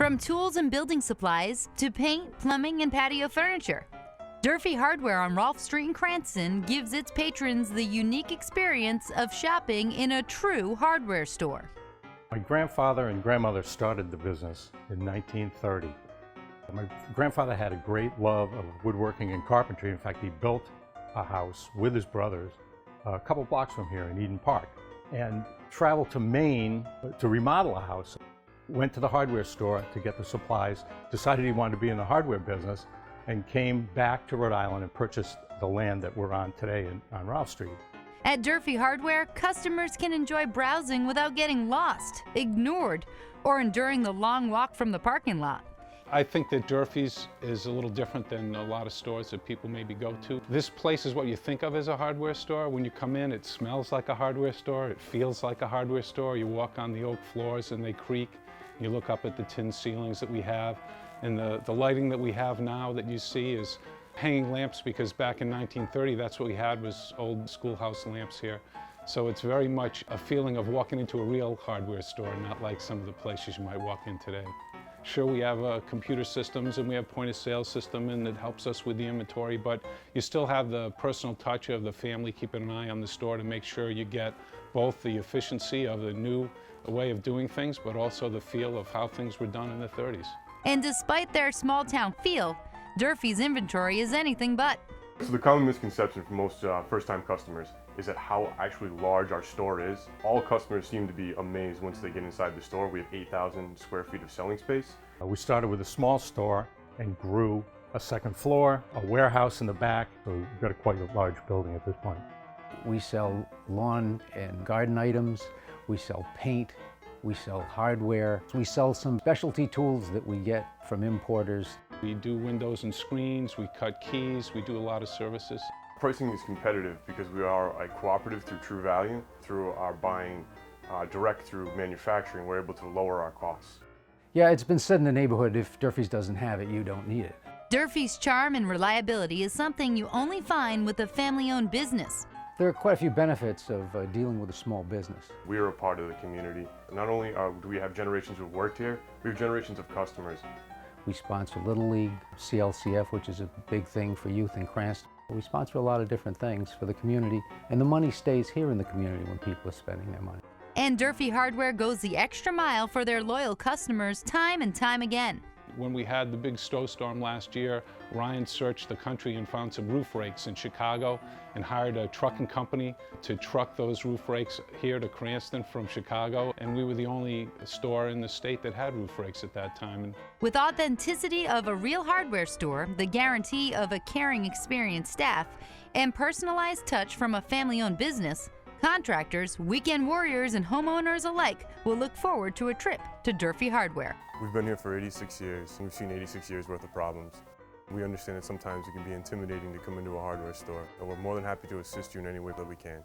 From tools and building supplies to paint, plumbing, and patio furniture, Durfee Hardware on Rolfe Street in Cranston gives its patrons the unique experience of shopping in a true hardware store. My grandfather and grandmother started the business in 1930. My grandfather had a great love of woodworking and carpentry. In fact, he built a house with his brothers a couple blocks from here in Eden Park, and traveled to Maine to remodel a house. Went to the hardware store to get the supplies, decided he wanted to be in the hardware business, and came back to Rhode Island and purchased the land that we're on today on Rolfe Street. At Durfee Hardware, customers can enjoy browsing without getting lost, ignored, or enduring the long walk from the parking lot. I think that Durfee's is a little different than a lot of stores that people maybe go to. This place is what you think of as a hardware store. When you come in, it smells like a hardware store. It feels like a hardware store. You walk on the oak floors and they creak. You look up at the tin ceilings that we have. And the lighting that we have now that you see is hanging lamps, because back in 1930, that's what we had, was old schoolhouse lamps here. So it's very much a feeling of walking into a real hardware store, not like some of the places you might walk in today. Sure, we have computer systems and we have point of sale system, and it helps us with the inventory, but you still have the personal touch of the family keeping an eye on the store to make sure you get both the efficiency of the new way of doing things, but also the feel of how things were done in the 30s. And despite their small town feel, Durfee's inventory is anything but. So the common misconception for most first-time customers is that how actually large our store is. All customers seem to be amazed once they get inside the store. We have 8,000 square feet of selling space. We started with a small store and grew a second floor, a warehouse in the back, so we've got quite a large building at this point. We sell lawn and garden items, we sell paint, we sell hardware, we sell some specialty tools that we get from importers. We do windows and screens, we cut keys, we do a lot of services. Pricing is competitive because we are a cooperative through True Value. Through our buying direct through manufacturing, we're able to lower our costs. Yeah, it's been said in the neighborhood, if Durfee's doesn't have it, you don't need it. Durfee's charm and reliability is something you only find with a family-owned business. There are quite a few benefits of dealing with a small business. We are a part of the community. Not only do we have generations who've worked here, we have generations of customers. We sponsor Little League, CLCF, which is a big thing for youth in Cranston. We sponsor a lot of different things for the community, and the money stays here in the community when people are spending their money. And Durfee Hardware goes the extra mile for their loyal customers time and time again. When we had the big snowstorm last year, Ryan searched the country and found some roof rakes in Chicago and hired a trucking company to truck those roof rakes here to Cranston from Chicago. And we were the only store in the state that had roof rakes at that time. With authenticity of a real hardware store, the guarantee of a caring, experienced staff, and personalized touch from a family-owned business, contractors, weekend warriors, and homeowners alike will look forward to a trip to Durfee Hardware. We've been here for 86 years, and we've seen 86 years worth of problems. We understand that sometimes it can be intimidating to come into a hardware store, and we're more than happy to assist you in any way that we can.